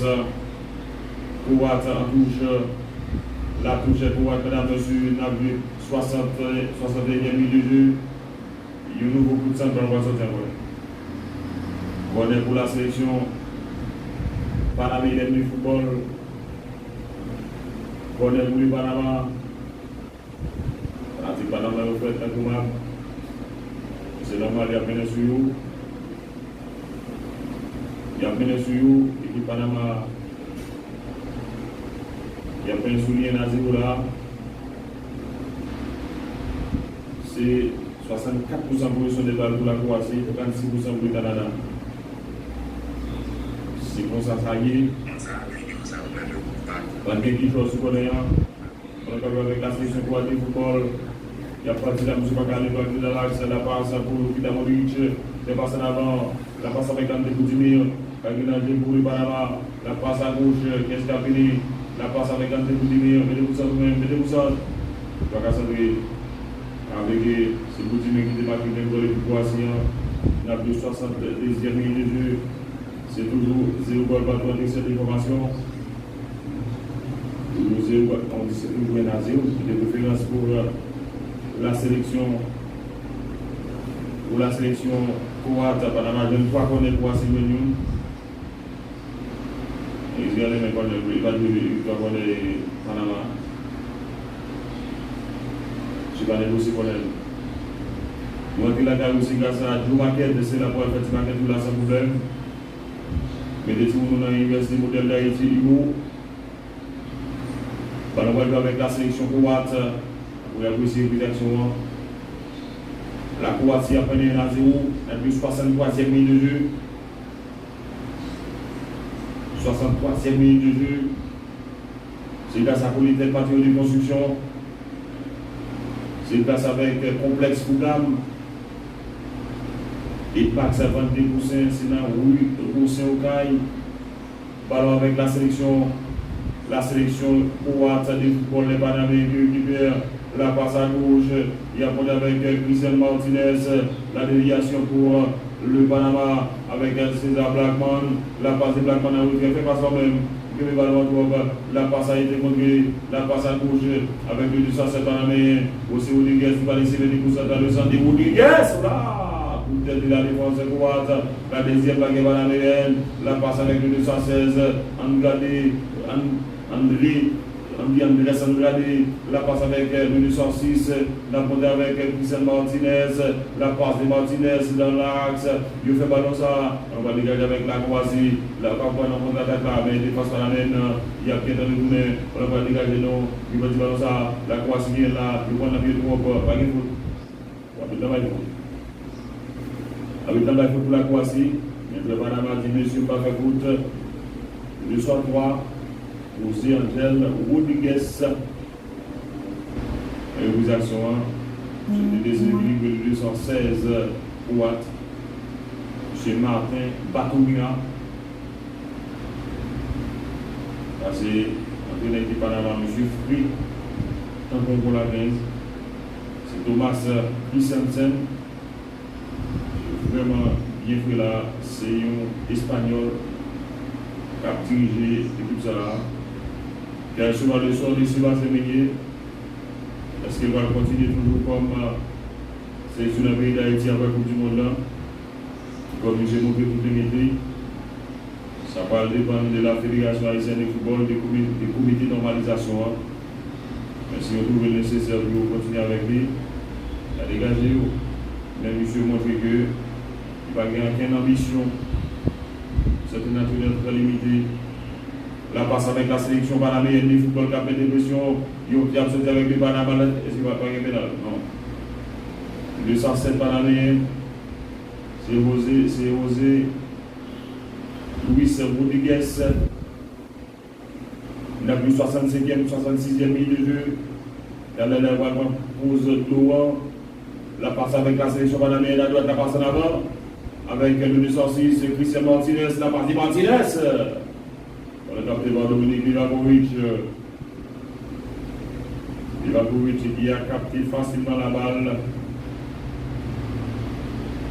défense. Kouat en touche. La touche est Kouat, mesdames et messieurs. N'a vu 61e minute de jeu. Il y a un nouveau coup de sang dans le sortir. On est pour la sélection panaméenne du football. On est pour le Panama. Le Panama est fait un coup. C'est normal, il y a peine sur vous. Il y a peine sur vous. Et puis Panama. Il y a peine sur l'ien à 0 là. C'est 64% de position de balles pour la Croatie, 36% pour le Canada. C'est comme ça, ça y est. La quelque chose qu'on est avec la sélection croatique football. Il y a parti la musique Bakali, parti de l'axe, la passe pour Kita Moric, la passe en avant, la passe avec Ante Coutimir, Kaginaji pour le Panama, la passe à gauche, Keskapini, la passe avec Ante Coutimir, mettez-vous ça vous-même, mettez-vous ça. Je vais concentrer avec ce Coutimir qui démarque une école de Croatie, la 72e minute de jeu, c'est toujours 0 goal par 3 cette information. On dit c'est toujours un 0, c'est des références pour la sélection croate Panama. Je ne crois qu'on est Croatie Union. Israël mais qu'on est Panama. Je ne sais pas négocier pour elle. Moi qui la aussi grâce à Joe Maquette, c'est la pour faire Maquette tout là sans problème. Mais des gens dans l'université modèle d'Haïti, Panama va avec la sélection croate. Pour apprécier l'action. La Croatie a pris un 0, la plus 63e minute de jeu. 63e minute de jeu. C'est grâce à Politel Patriote de Construction. C'est grâce avec Complexe Fougam. Et Pax à 22%, c'est là où il y a au Caille. Ballon avec la sélection croate de football, les Panaméens qui récupèrent. La passe à gauche, il y a avec Christian Martinez, la déviation pour le Panama avec César Blackman, la passe de Blackman à l'autre, fait pas soi-même, la passe a été contrée, la passe à gauche avec le 207 Panaméen, aussi Rodriguez qui va laisser le découssage dans le centre de Rodriguez, là, pour tête de la défense croate, la deuxième bague panaméenne, la passe avec le 216, Andrés Andrade, la passe avec le 206, la pointe avec Christian Martinez, la passe de Martinez dans l'axe, il fait ballon ça, on va dégager avec la Croatie, la campagne en contre-attaque là, mais défense panaméenne, il y a bien dans le tournée, on va dégager nous, il va dire ballon ça, la Croatie vient là, il prend la pied de groupe, pas de foot. Avec le foot pour la Croatie, le Panama dit monsieur pas fait foot, le soir 3. José Angel Rodriguez. Réalisation, c'est des équilibres 216 Croates. Chez Martin Batouria. C'est entraîneur du Panama, M. Free. Tampon pour la 15. C'est Thomas Christensen. Vraiment bien fait là. C'est un Espagnol qui a dirigé l'équipe ça là. Il y a souvent le sort de Sébastien Meunier. Est-ce qu'il va continuer toujours comme sélection d'un pays d'Haïti après la Coupe du Monde là? Comme j'ai montré toute l'été, ça va dépendre de la Fédération haïtienne de football, des comités de normalisation. Mais si on trouve le nécessaire pour continuer avec lui, il a dégagé. Mais monsieur montre que il n'a pas aucune ambition. C'est une nature très limitée. La passe avec la sélection panaméenne du football qui a fait des pressions, il a absorbé avec les Panama, est-ce qu'il va pas gagner pénal? Non. 207 panaméens, c'est José Luis Rodriguez. Il a plus 65e, 66e minute de jeu. Il a l'air pose Laurent. La passe avec la sélection panaméenne à droite, la passe en avant. Avec le 206, Christian Martinez, la partie Martinez. On a capté par Dominique Livakovic. Livakovic qui a capté facilement la balle.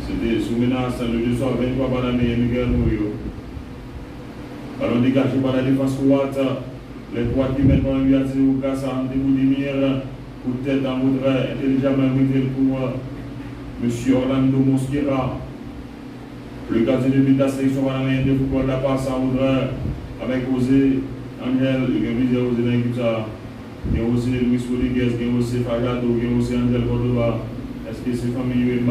C'était sous menace le 223 Panamé Miguel Murillo. Ballon dégagé par la défense droite. Les trois qui mettent dans le Yazi ou Kassa, Ndeboudimir, coup de tête en retrait, intelligemment invité pour M. Orlando Mosquera. Le gardien de but de la sélection panamérienne de football la passe en retrait avec José Angel, il y a visé José dans l'équipe ça. Il y a aussi Luis Rodriguez, il y a aussi Fajado, il y a aussi Angel Cordova. Est-ce que c'est familier?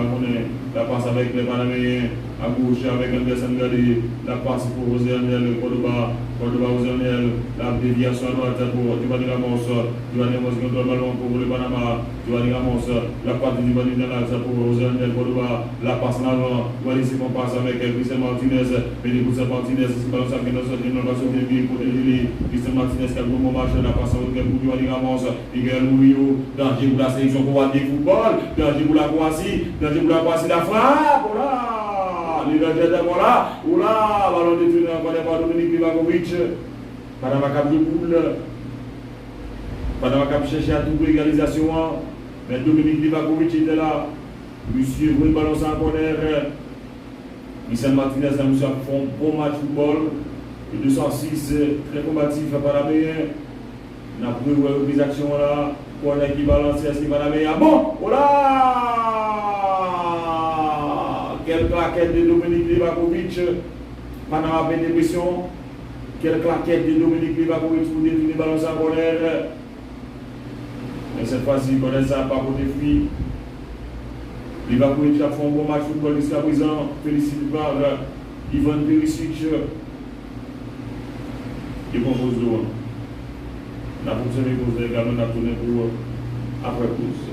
La passe avec les Panamériens à gauche avec Anderson Gadi. La passe pour José Angel Cordova. Cordova José Angel. La déviation à droite pour Giovanni Ramos. Giovanni Ramos qui contrôle le ballon pour le Panama. Giovanni Ramos. La passe de Giovanni Ramos pour José Angel Cordova. La passe en avant. Voilà ici qu'on passe avec Christian Martinez. Mais du coup, c'est Martinez. C'est pas ça qui nous sortit. Nous avons sorti pour Eli. Christian Martinez qui a le bon match. La passe en pour Giovanni Ramos. Miguel Murillo. Danger pour la sélection pour voir du football. Danger pour la Croatie. Danger pour la Croatie. La frappe. Voilà. Les danger d'abord là. Oula. Ballon détourné encore par Dominique Livakovic. Panama Cap de boule. Panama Cap cherchait à double égalisation. Mais Dominique Livakovic était là. Monsieur Brune balance en corner. Michel Martinez a fait un bon match de football. Le 206 très combatif à Panamérien. On a pris une action là. Corner qui balance, est-ce qu'il va la meilleure? Bon, voilà. Quelle claquette de Dominique Livakovic. Panama a fait des pressions. Quelle claquette de Dominique Livakovic pour détourner le ballon en corner. Mais cette fois-ci, il connaît ça par côté fui. Livakovic a fait un bon match de football jusqu'à présent. Félicité par Ivan Perisic. Il propose de l'eau. On a fonctionné pour vous également, on a tourné pour après course.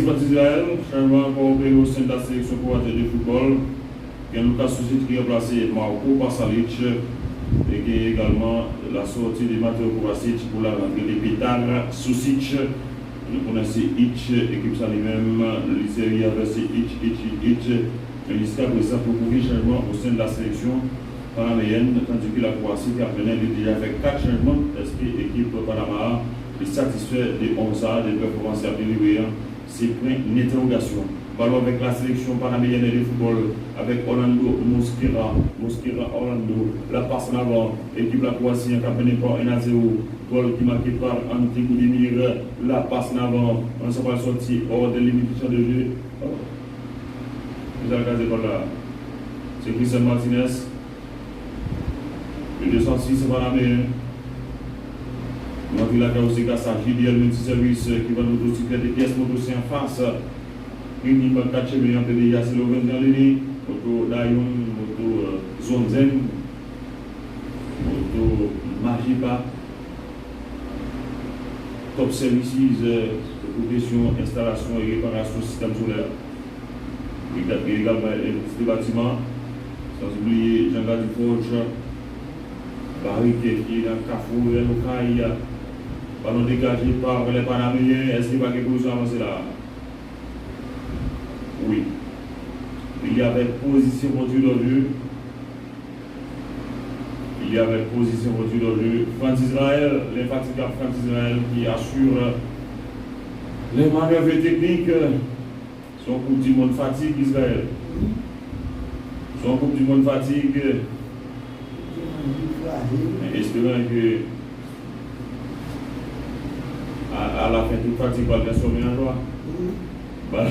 France Israël, changement encore opéré au sein de la sélection croate de football. Il y a Lucas Susic qui a remplacé Marco Pasalic et qui est également la sortie de Matteo Kovacic pour la rentrée de Petar Susic. Nous connaissons Hitch, équipe ça lui-même, l'Isérie a versé Hitch. Mais jusqu'à présent, pour couvrir changement au sein de la sélection panaméenne, tandis que la Croatie qui a déjà fait 4 changements, est-ce que l'équipe Panama est satisfait des 11 des performances à délivrer? C'est point d'interrogation. Ballon avec la sélection panaméenne de football, avec Orlando Mosquera Orlando, la passe en avant, équipe la Croatie qui a mené par 1-0, goal qui marqué par Ante Goudimir, la passe en avant, on s'est pas sorti hors de limitation de jeu. Vous avez regardé par là, c'est Christian Martinez, le 206 c'est panaméen. Donc il a aussi Kassa JDL multiservice qui va nous recycler des pièces motos en face. Il va catcher bien en PDA, c'est le 20 dans l'année. Moto Dayon, moto Zonzen, moto Magipa, Top Services, profession, installation et réparation système solaire. Il y a également des bâtiments, sans oublier Jean-Gadi Forge, Barrique qui est dans le Carrefour, Locaïa. Ballon dégagé par les Panaméens, est-ce qu'il va quelque chose avancer là? Oui. Il y avait position voiture de jeu. Il y avait position voiture de jeu. France Israël, l'infatigable France Israël qui assure les manœuvres techniques. Son Coupe du Monde fatigue Israël. Son Coupe du Monde fatigue. Espérant que à la fin, toute fatigue va bien sommer en joie. Voilà.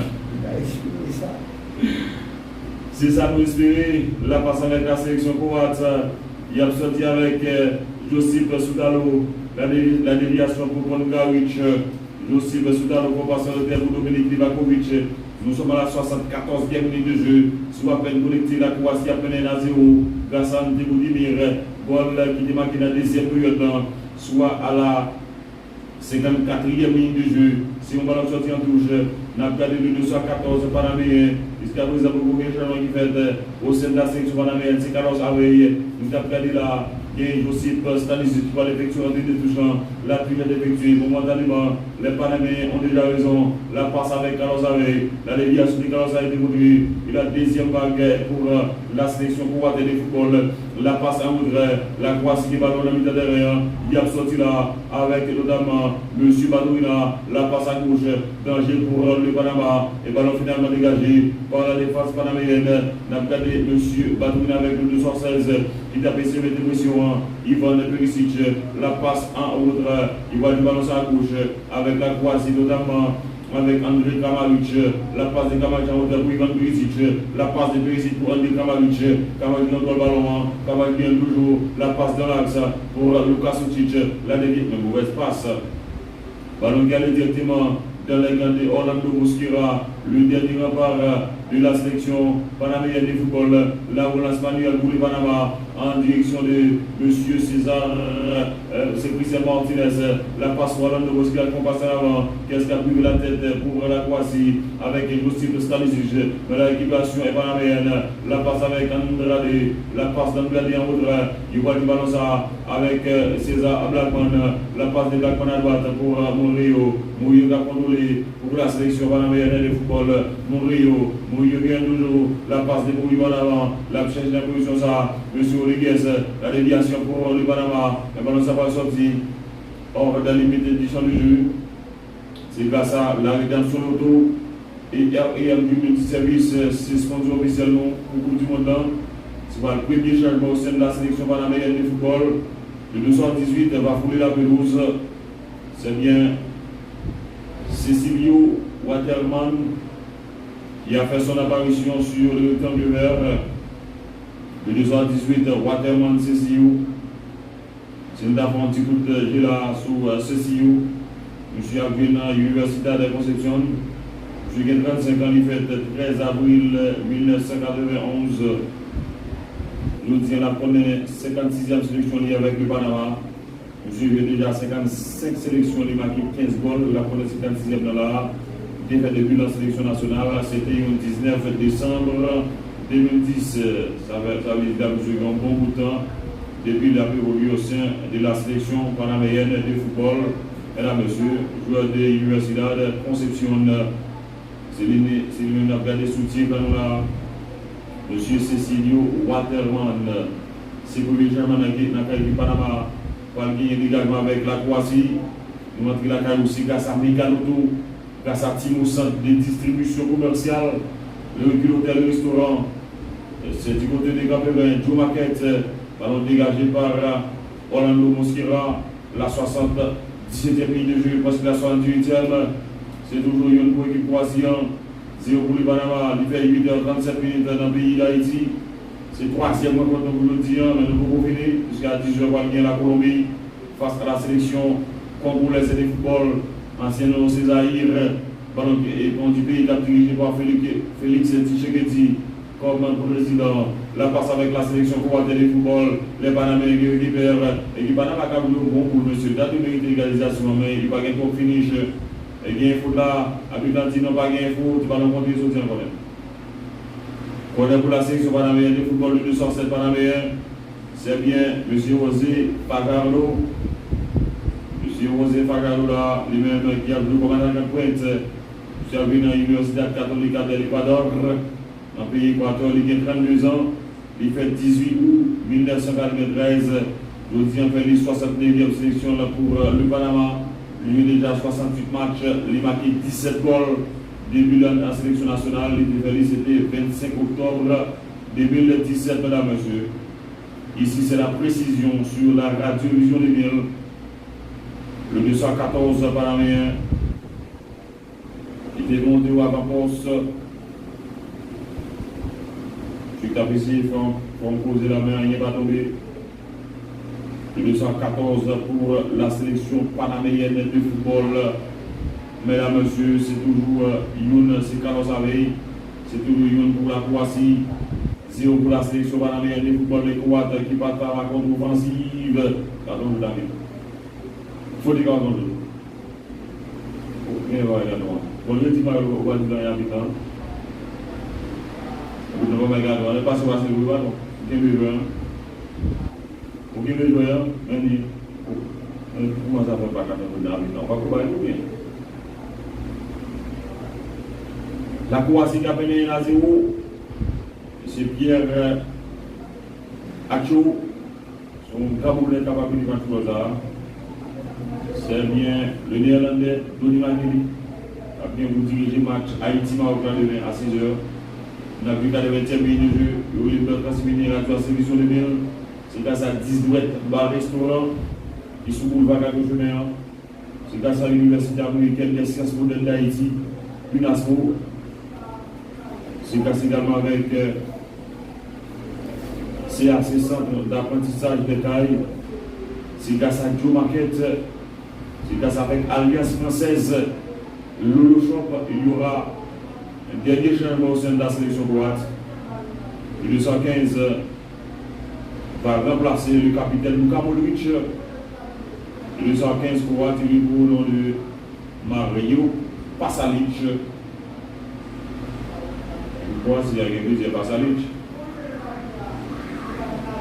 C'est ça nous espérer. La passe avec la sélection croate. Il a sorti avec Josip Soutalo. La déviation pour Bongawic. Josip Soutalo pour passer le terme pour Dominik Livakovic. Nous sommes à la 74e minute de jeu. Sous à peine connecté, la Croatie a peine à 0. Grâce à Ante Goudimir. Ball qui démarque dans la deuxième période. Soit à la 54e minute de jeu. Si on va la sortir en touche, on a perdu le 214 panaméen. Jusqu'à présent, pour le changement qui fait au sein de la sélection panaméenne, c'est Carlos Aveille. Nous avons perdu là. Il y a Josip Stanisic qui va l'effectuer en deux touchants. La première effectuée. Momentanément, les Panaméens ont déjà raison. La passe avec Carlos Aveille. La déviation de Carlos Aveille est dévoilée. Et la deuxième vague pour la sélection croate de football. La passe à Moudre. La Croatie qui va dans la mi-temps derrière. Il a sorti là avec notamment M. Badouina. La passe à gauche. Danger pour le Panama. Et ballon finalement dégagé par la défense panaméenne. On a regardé M. Badouina avec le 216 qui a baissé les dépressions. Ivan Perisic, la passe en outre, il va du ballon à gauche avec la Croatie notamment avec André Kramaric, la passe de Kramaric en hauteur pour Ivan Perisic, la passe de Perisic pour André Kramaric, Kramaric dans le ballon, Kramaric vient toujours, la passe dans l'axe pour Lucas Susic, la déviation, une mauvaise passe, ballon qui allait directement dans les gants de Orlando Mosquera, le dernier rempart de la sélection panaméenne de football, la relance manuelle pour le Panama en direction de M. César, c'est Christian Martinez, la passe pour Orlando Mosquera qui passe en avant, qu'est-ce qui a pris la tête pour la Croatie avec Josip Stanisic, mais l'équipation est panaméenne, la passe avec Andrade, la passe d'Andrade en outre, il voit du ballon ça avec César Blackman, la passe de Blackman à droite pour Monrio qui a contrôlé pour la sélection panaméenne de football, Monrio vient toujours, la passe de Monrio en avant, la cherche de la position ça, M. Rodriguez, la déviation pour le Panama, le ballon ça va sortir hors de la limite d'édition du jeu. C'est grâce à la rédemption auto et RM du multiservice, c'est sponsor officiellement pour le Coupe du Monde. C'est le premier changement au sein de la sélection panaméenne de football. Le 218 va fouler la pelouse. C'est bien Cecilio Waterman qui a fait son apparition sur le rectangle vert. Le 218 Waterman Cecilio. C'est une affaire anti-coup de là sous Cecilio. Monsieur Aguena, Universitaire de Conception. Monsieur qui a 35 ans, il fait 13 avril 1991. Nous disons la première 56e sélection liée avec le Panama. Monsieur a déjà 55 sélections, il marqué 15 goals. La première 56e dans la. qui était fait depuis la sélection nationale, c'était le 19 décembre 2010. Ça veut dire un bon bout de temps depuis la évolué au sein de la sélection panaméenne de football. Mesdames, Messieurs, joueur de l'Universidad Concepción, c'est lui-même qui a gardé soutien quand nous là. Monsieur Cecilio Waterman, c'est pour les Germains qui ont Panama, pour gagner également avec la Croatie. Nous avons la caille aussi grâce à Megaloto, grâce à Timo Centre de distribution commerciale, le hôtel restaurant. C'est du côté des Gabéens, Joe Maquette, ballon dégagé par Orlando Mosquera, la 77e minute de jeu, parce que la 68e, c'est toujours une pour l'équipe croatienne. 0 pour le Panama, il fait 8h37 minutes dans le pays d'Haïti. C'est le troisième mois qu'on vous le dit, mais nous pouvons finir, jusqu'à 10h, on va gagner la Colombie face à la sélection congolaise de football, anciennement Césaire, ballon du pays dirigé par Félix Tshisekedi comme président. La passe avec la sélection croate de football, les Panaméens qui récupèrent, et qui Panama a un bon pour monsieur. Date de l'égalisation, mais il n'y a pas de finish. Il y a un foot là, habitant dit non pas de foot, il va nous continuer soutien quand même. Pour la sélection panaméenne de football de 207 Panaméens, c'est bien M. José Fagarlo. M. José Fagarlo là, lui-même qui a joué comme attaquant de pointe, servi dans l'Université catholique de l'Équateur, dans le pays équateur, il a 32 ans, il fait 18 août 1993, il a fait la 69e sélection là pour le Panama. Il a déjà 68 matchs, il a marqué 17 goals début de la sélection nationale. C'était 25 octobre 2017, mesdames et messieurs. Ici, c'est la précision sur la radio-vision des villes. Le 214 Panaméen qui était monté au avant-poste. Je suis apprécié, il faut me poser la main, il n'est pas tombé. Le 214 pour la sélection panaméenne de football. Mesdames, Messieurs, c'est toujours Youn, c'est Carlos Aveille. C'est toujours Youn pour la Croatie. 0 pour la sélection panaméenne de football des Croates qui partent à la contre-offensive. Pardon, vous l'avez. Faut dire qu'on joue. Ok, voilà, bon, je dis pas au bas du habitant. Vous ne pouvez pas regarder, on est passé à ce niveau-là, donc, c'est bien. Ok, les joueurs, mais comment ça fait pas quand on est dans on va couper tout bien. La Croatie qui a mené à 0, c'est Pierre Acho, son Camerounais capable de faire tout ça. C'est bien le Néerlandais Donny Mageli, qui a bien vous diriger le match Haïti-Maroc à 6h. On a vu qu'à la 20e minute de jeu, il y a eu transmis à la sélection de Mille. C'est grâce à 10 douettes bar restaurant qui sont boulevard Gago-Chemin. C'est grâce à l'Université américaine des sciences modernes d'Haïti, UNESCO. C'est grâce également avec CAC Centre d'apprentissage de Caille. C'est grâce à Joe Maquette. C'est grâce avec Alliance Française, Lolo Shop. Il y aura un dernier changement au sein de la sélection croate. Le 215 va remplacer le capitaine Luka Modric. Le 215 croate, il est pour le nom de Mario Pasalic. Je crois qu'il y a quelqu'un qui dit Pasalic.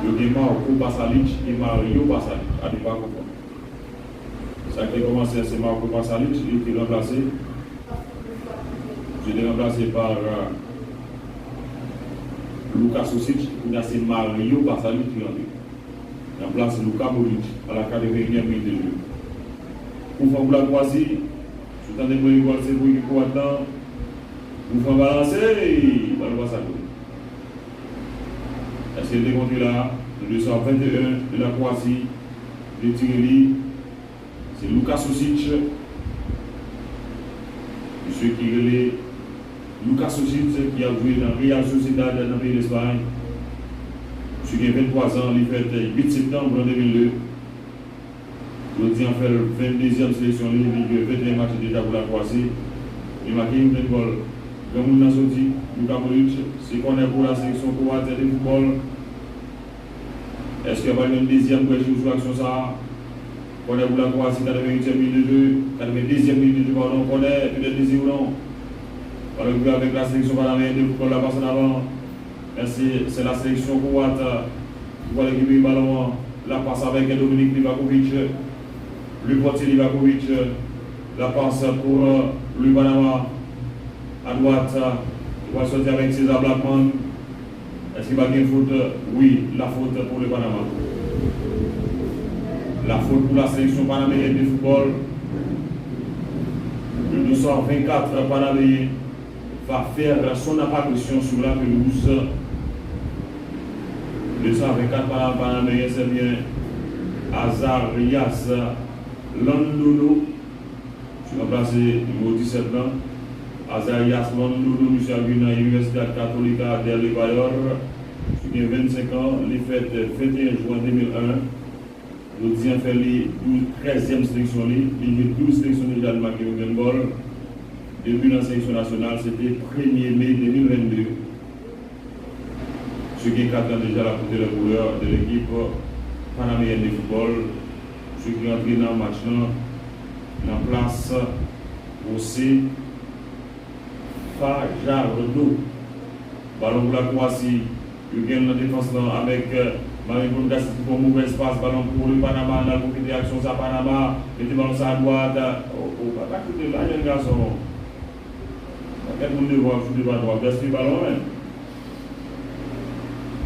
Le Marco Pasalic et Mario Pasalic. À ne pas comprendre. Ça qui a commencé, c'est Marco Pasalic, il était remplacé. Je l'ai remplacé par Lucas Osic, c'est Mario Pasalic qui a remplacé Luka Modric à la 81e minute de jeu. Pour faire la Croatie, je suis en train de voir c'est pour l'équipe croate. Pour faire balancer, il va le voir ça. Est-ce qu'il est démontré là, le 221 de la Croatie, de Tireli, c'est Lucas Osic. Monsieur qui est Lucas Osic qui a joué dans Real Sociedad dans le pays d'Espagne. Monsieur qui a 23 ans, il fait 8 septembre 2002. Il a fait le 22e sélection, il a fait 21 matchs déjà pour la Croatie. Il a marqué une goal. Comme nous l'avons dit, Luka Modric, c'est qu'on est pour la sélection croate de football. Est-ce qu'il y a une deuxième question sur l'action ça? On est pour la Croatie, 88e minute de jeu, 82e minute de jeu, pardon, on est peut-être désir ou non. Avec la sélection panaméenne de football, la passe en avant. Merci, c'est la sélection croate qui va récupérer le ballon. La passe avec Dominique Livakovic. Le portier Livakovic. La passe pour le Panama. À droite, il va sortir avec César Blackman. Est-ce qu'il va y avoir une faute? Oui, la faute pour le Panama. La faute pour la sélection panaméenne de football. Le 224 panaméen va faire son apparition sur la pelouse. Le 224 panaméen, c'est bien Azarias Landolo. Je vais remplacer numéro 17 ans. Azarias Landolo, monsieur Aguina, Université Católica del Ecuador. Il a 25 ans, il fait 21 juin 2001. Le 10 fait la 13e sélection, il y a 12 sélections déjà de marqué au handball. Depuis la sélection nationale, c'était 1er mai 2022. Ce qui est déjà la côté de couleur de l'équipe panaméenne de football. Ce qui est entré dans le match, dans la place aussi Fajardo. Ballon pour la Croatie. Il y a une défense avec Marie-Paul Gassi qui fait un mauvais espace. Ballon pour le Panama. Dans le de action, ça Panama. Et le ballon à droite. Pas écouter là, jeune garçon. Quel monde de voir le ballon. Gassi le ballon.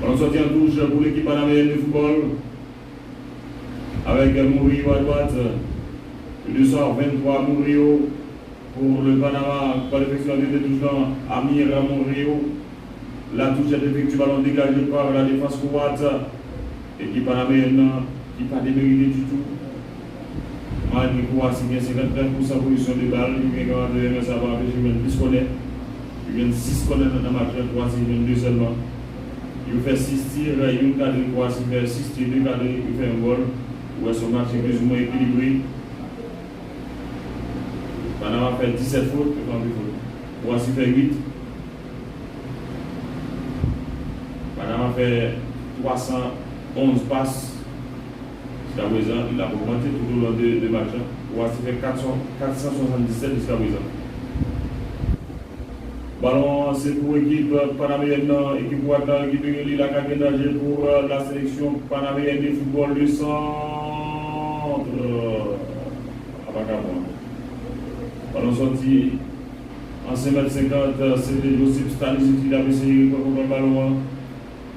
Ballon sorti en touche pour l'équipe panaméenne de football. Avec Murillo à droite. Le 223 Murillo pour le Panama. Pour l'effectuation de touche Amir Murillo. La touche est effectuée, ballon dégagé par la défense croate. Équipe panaméenne qui n'a pas démérité du tout. Malgré Croatie, il y a 59% de position de balle. Il y a ça va empêcher une 10 connaître. Il y a 6 connaître dans le match. Croatie, il y a 2 seulement. Il fait 6 tirs. Il y a une cadre de Croatie, il fait 6 tirs. 2 cadres, il fait un goal. Où son match est plus ou moins équilibré. Panama fait 17 fautes. Croatie fait 8. Panama fait 311 passes. Jusqu'à présent, il a augmenté tout au long de match. Croatie fait 477 jusqu'à présent. Ballon, c'est pour l'équipe panaméenne, équipe Ouattara, équipe de la Kagénagé pour la sélection panaméenne de football du centre. Ballon sorti en 5m50, c'était Joseph Stanislas qui avait essayé de prendre le ballon.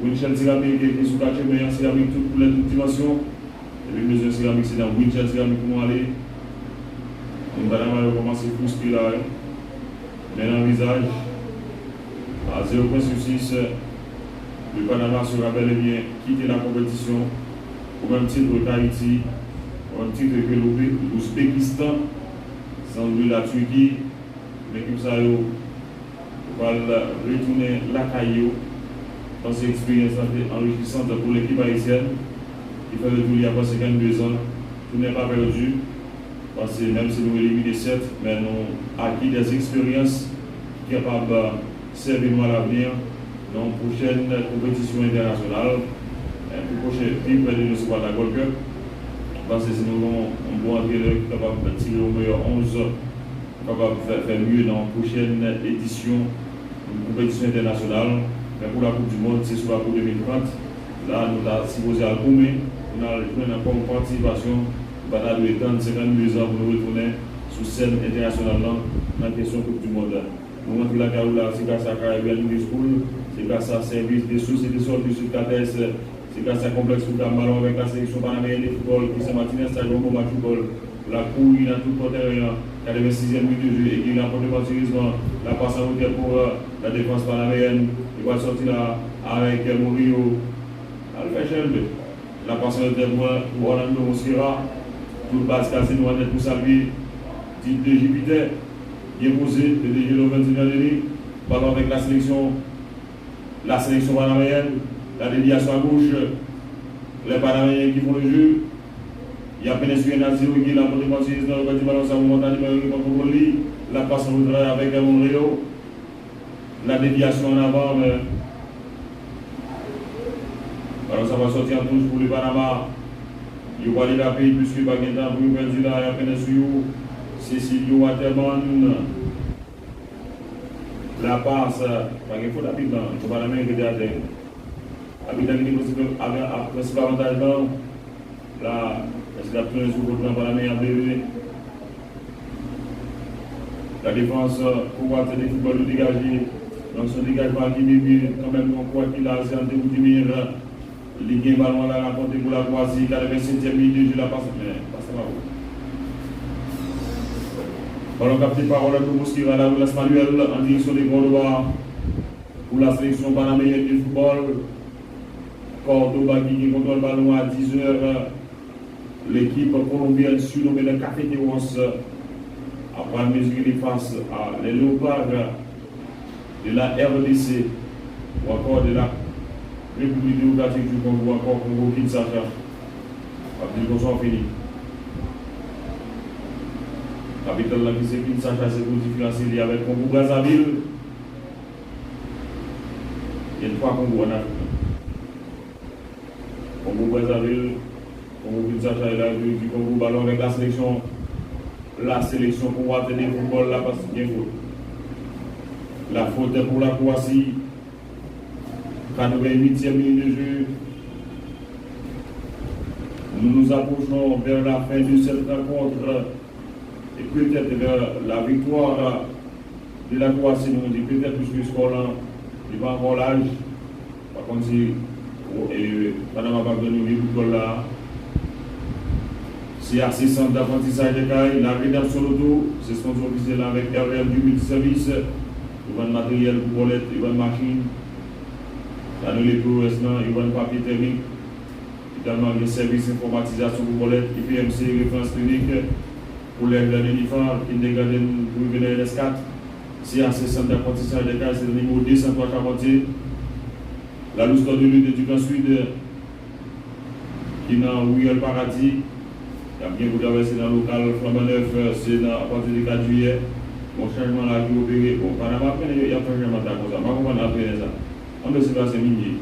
Winchell Céramique qui est sous la chemin, céramique toutes les dimensions. Et puis, mesure céramique, c'est dans Winchell Céramique pour aller. On va commencer à frustré là. Maintenant, visage. À 0,6, le Panama sera bel et bien quitté la compétition au même titre que Haïti, au même titre que l'Ouzbékistan, sans oublier la Turquie. L'équipe Sayo va retourner la Caillou dans cette expérience enrichissante pour l'équipe haïtienne qui fait le tour il y a pas 52 ans. Tout n'est pas perdu parce que même si nous éliminons 7, mais nous avons acquis des expériences capables de servir à l'avenir dans une prochaine compétition internationale. Pour prochaine équipe de nous voir la Gold Cup. Parce que si nous avons un bon entraîneur qui est capable de tirer au meilleur 11, capable de faire mieux dans une prochaine édition d'une compétition internationale. Mais pour la Coupe du Monde, c'est sur la Coupe 2030. Là, nous avons supposé à Goumé. On a encore une participation. Nous avons étendre 52 ans pour nous retourner sur scène internationale dans la question Coupe du Monde. Nous rentrons la Caroula, c'est grâce à Caribbean English School, c'est grâce à service des sociétés sorties sur CATES, c'est grâce à Complexe Football Ballon avec la sélection panaméenne de football, Christian Martinez, c'est un bon match football. La cour, il a tout le terrain, 86e minute de jeu, et il a un peu de particulièrement la passe en hauteur pour la défense panaméenne. Il va sortir là avec Murillo. Elle fait cher, la passe en hauteur pour Orlando Mosquera. Tout le bas cassé, nous allons être pour saluer. Titre de Jupiter. Bien posé, le DG le 21 année, ballon avec la sélection panaméenne, la déviation à gauche, les Panaméens qui font le jeu. Il y a Pénésué Nazir qui est là pour dépenser dans le petit ballon, ça vous monte à l'image, la passe en retrait avec Monréo, la déviation en avant, alors ça va sortir en touche pour le Panama. Il va aller la paix puisque Baguetta pour le candidat à Pénésué. Cécilio Waterman. la passe, par il faut d'habiter, il ne faut pas la main que à terre. Habitant qui est le principal avantage, là, est-ce qu'il a pris sur le plan par la main à bébé? La défense, pour avoir des footballs dégagés, donc son dégagement qui bébé, quand même, on croit qu'il a assez en déroute du mire. Ligue ballon là rapporté pour la Croatie, 87e minute, je la passe, mais pas ça va. Ballon capté par Rolando Mosquera, la relance manuelle en direction des grands droits pour la sélection panaméenne du football. Cordoba qui contrôle le ballon à 10h. L'équipe colombienne surnommée le Cafeteros après mesurer face à les léopards de la RDC ou encore de la République démocratique du Congo, encore Congo Kinshasa. Après le sont fini. Capitale là qui c'est Kinshasa, c'est pour différencier avec Congo Brazzaville. Il y a 3 Congos en Afrique. Congo Brazzaville, Congo Kinshasa et là du Congo ballon avec la sélection. La sélection pour avoir tenir le football là parce qu'il y a une faute. La faute est pour la Croatie. 88e minute de jeu. Nous nous approchons vers la fin de cette rencontre et peut-être vers la victoire de la Croatie. Nous dit peut-être plus que le score là, il va avoir l'âge. Par contre, si Panama va donner le football là, c'est assez simple d'apprentissage de caille. La rédaction auto, c'est sponsorisé là avec RM du multiservice. Ils vendent matériel pour bolette, ils vendent machine. Là, nous les POS, ils vendent papier thermique. Également, les services d'informatisation pour bolette, IPMC, référence clinique pour les l'IFAR, Kindergarten pour venir LS4. C'est assez simple d'apprentissage de caille, c'est le niveau 203 Chamontier. La louste de lutte du Grand Sud, qui est dans Ouïel Paradis. Il y a bien vous traversez dans le local Flambant Neuf, c'est à partir du 4 juillet. Bon changement là qui est opéré. Bon, Panama, il y a un changement comme ça. Je ne sais pas comment on a fait ça. On ne sait pas, c'est mini.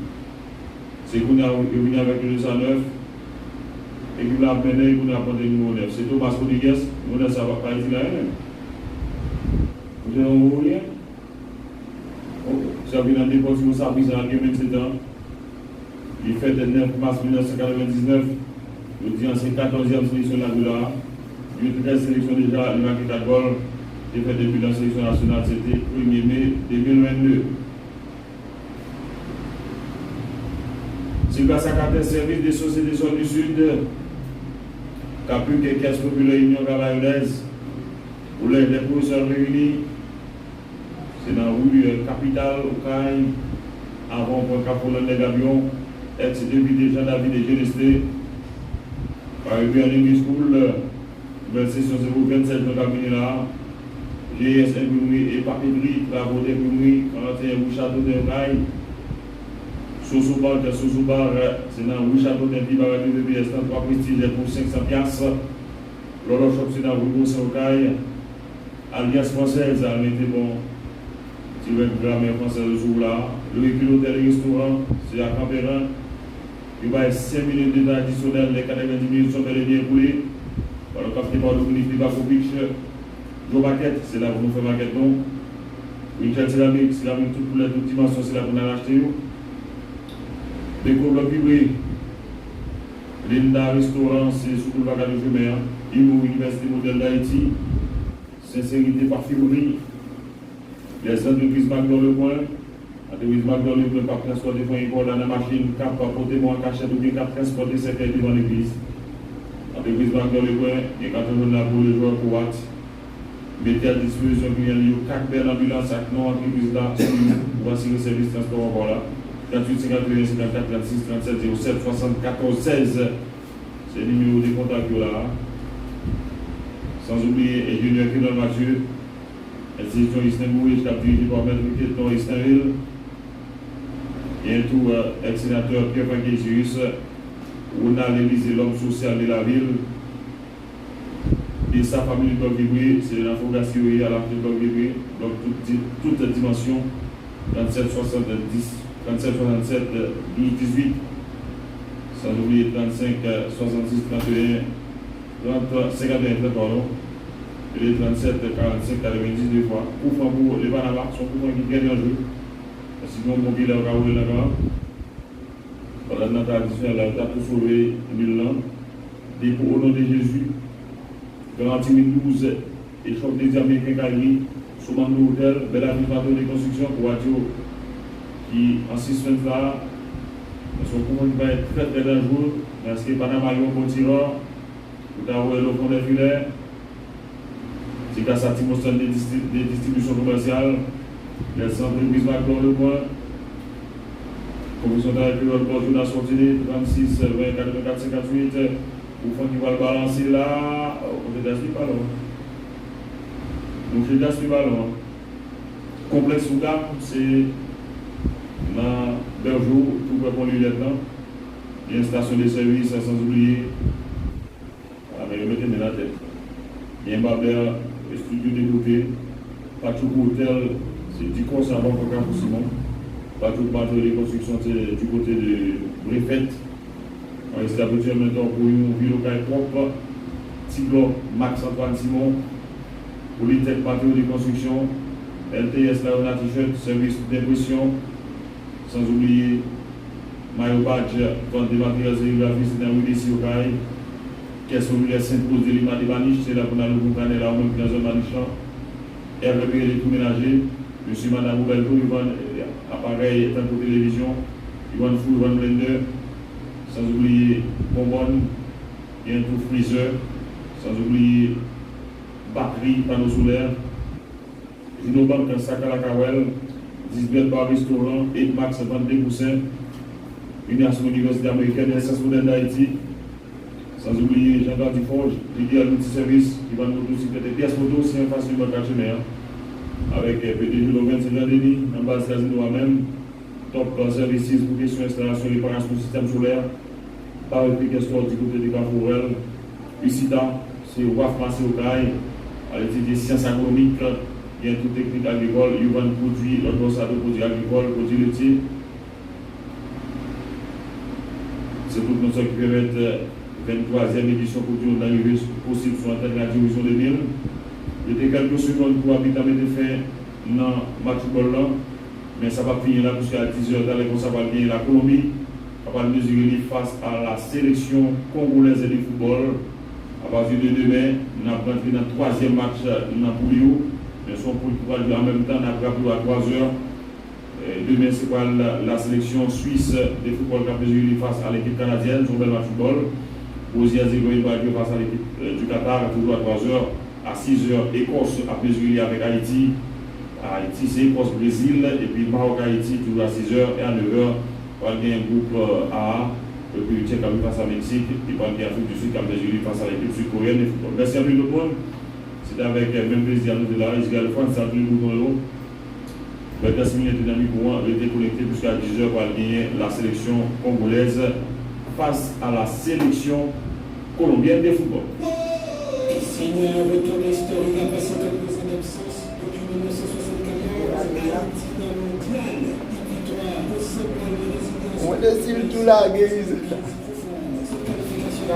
C'est qu'on a venu avec le 209 et qu'on a mené et qu'on a apporté le numéro 9. C'est Thomas Rodriguez, nous ne savons pas ici là. Vous avez un rien? Ça vient dans des postes où ça a pris ça à 27 ans. Il fait le 9 mars 1999. Le dit c'est 14e sélection là. Il y a 13 sélections déjà, il a marqué 4 goals. Il fait depuis la sélection nationale, c'était 1er mai 2022. C'est grâce à quatre services des sociétés du Sud qu'a pu que Caisse Populaire Union Cavaillonnaise pour les professeurs réunis. C'est dans la rue Capitale, au Caille, avant pour Capolan de Gabion, ex-député déjà David et Genesté. Arrivé en English School, nouvelle session 027 de cabinet là, GS imprimerie et papeterie, travaux d'imprimerie, 41 rue Château d'Encaille. Sosobar, c'est dans le château d'un petit barrage de BBS, 3 prestiges pour 500 piastres. L'autre shop, c'est dans le Rougon Saint-Ocaille. Alliance française, elle était bon. Tu veux une grammaire française le jour là. Le véhicule hôtel et restaurant, c'est à Campérin. Il va y avoir 5 minutes d'état additionnel, les 90 minutes sont bel et bien écoulées. Par le capitaine de Dominique Libakovic, Joe Maquette, c'est là où nous faisons maquette non. Michel Céramique, toutes les dimensions, c'est là pour nous acheter. Découvre le public. Linda Restaurant, c'est sous le bagage de Jumer. IMO, Université Modèle d'Haïti. Sincérité Parfumerie. Les entreprises Mac dans le coin. Entreprises Mac dans le coin, par transporter fonds dans la machine, cap pour porter mon cachette ou bien cap transporter certains devant l'église. Entreprise Mac dans le coin, il y a 80 là pour les joueurs pour Watt. Mettez à disposition client, 4 belles ambulances avec non entreprise là, voici le service transport encore là. 38 51 54 36 37 07 74 16. C'est le numéro de contact là. Sans oublier ingénieur qui dans la voiture. Institution Istanbul, je suis dirigé par Maître Kéton Istanbul. Et un tout ex-sénateur Pierre-Franck Jésus, Ronald Élysée, l'homme social de la ville. Et sa famille de Bogibri, c'est l'infogation à la ville de Bogibri. Donc toute dimension 37 70. 37 67 12 18, sans oublier 35 66 31 30 51 pardon, les 37, 45, 90 des fois. Pour les Panama, sont pour qui gagnent en jeu. Sinon, mon bilan va rouler là-bas. Voilà, dans la tradition, là, tu as tout sauvé 1000 ans. Et pour au nom de Jésus, dans 2012, et choc des Américains Cali, sur mon hôtel, Bella Vivante de construction pour radio, qui en 6 semaines là, son courant va être très très dangereux, parce que Panama est un bon tireur, pour avoir le fond des filets, c'est grâce à Timoston des distributions commerciales, les centres de Bismarck dans le coin, commission d'arrêt de bonjour dans la sortie 36, 20, 44, 58, pour faire qui va le balancer là, on ne gaspille pas là. Donc je ne gaspille pas là. Complexe ou gamme, c'est dans Bergeau, tout le monde là-dedans. Il y a une station de service, sans oublier, avec le mettez la tête. Il y a un barbère, un studio de côté, pas tout hôtel, c'est du conseil avant pour Camp Simon. Pas tout bateau de construction du côté de Bréfette. On est habitué maintenant pour une ville locale propre. Tiglo, Max Antoine Simon. Pour les têtes bateau de construction. LTS là on a t-shirt, service d'impression. Sans oublier Mayo Badge, vente des matériels sérigraphiques dans le ici au Caille. Caisse ouvrière Sainte-Rose de Lima de Baniche, c'est là qu'on a le boucanet là, même dans un Baniche. RVP électroménager. Monsieur Madame Roubelto, ils vendent appareil, tant pour télévision, ils vendent four, ils vendent blender, sans oublier bonbonne, il y a un tout freezer, sans oublier batterie, panneau solaire. Ginobank, un sac à la Kawel, 10 bar restaurant, 8 max, 22 poussins, Université américaine, l'essence moderne d'Haïti, sans oublier Jean-Baptiste Forge, l'idéal multiservice, qui vend motocyclette et pièces moto, c'est un facilement caché, avec PDG Logan Saint-Jean-Denis, en base casino même, top services pour question installation et réparation du système solaire, par application du côté de Caforel, UCITA, c'est WAF Massé au Caille, à l'étude des sciences agronomiques, il y a toute technique agricole, il y a un produit, l'autre ça de produits agricoles, produits laitiers. C'est tout nous qui permet 23e édition pour nous d'arriver possible sur la tête de la division de Nîmes. Il y a quelques secondes pour habiter de fin dans le match football là, mais ça va finir là parce qu'à 10h, ça va gagner la Colombie, ça va mesurer face à la sélection congolaise de football. À partir de demain, nous allons entrer dans le 3e match dans Poulio, mais son pour jouer en même temps, nous allons à 3h. Demain, c'est quoi la sélection suisse de football qui a mesuré face à l'équipe canadienne, son bel match football. Bosnia Herzégovine face à l'équipe du Qatar, toujours à 3h. À 6h, Écosse a mesuré avec Haïti. Haïti, c'est Écosse, Brésil. Et puis Maroc, Haïti, toujours à 6h. Et à 9h, on va gagner un groupe A. Et puis le Tchèque a vu face à Mexique. Et puis l'Afrique du Sud qui a mesuré face à l'équipe sud-coréenne de football. Merci à tout le monde. C'est avec même plaisir de là. Israël France, ça a tout le monde. Merci à tous les amis pour rester connectés jusqu'à 10h pour gagner la sélection congolaise face à la sélection colombienne de football. Seigneur, retour historique après 50 ans d'absence depuis 1974, Haïti dans le mondial, victoire au simple de résidence. On décide tout la guise. Cette qualification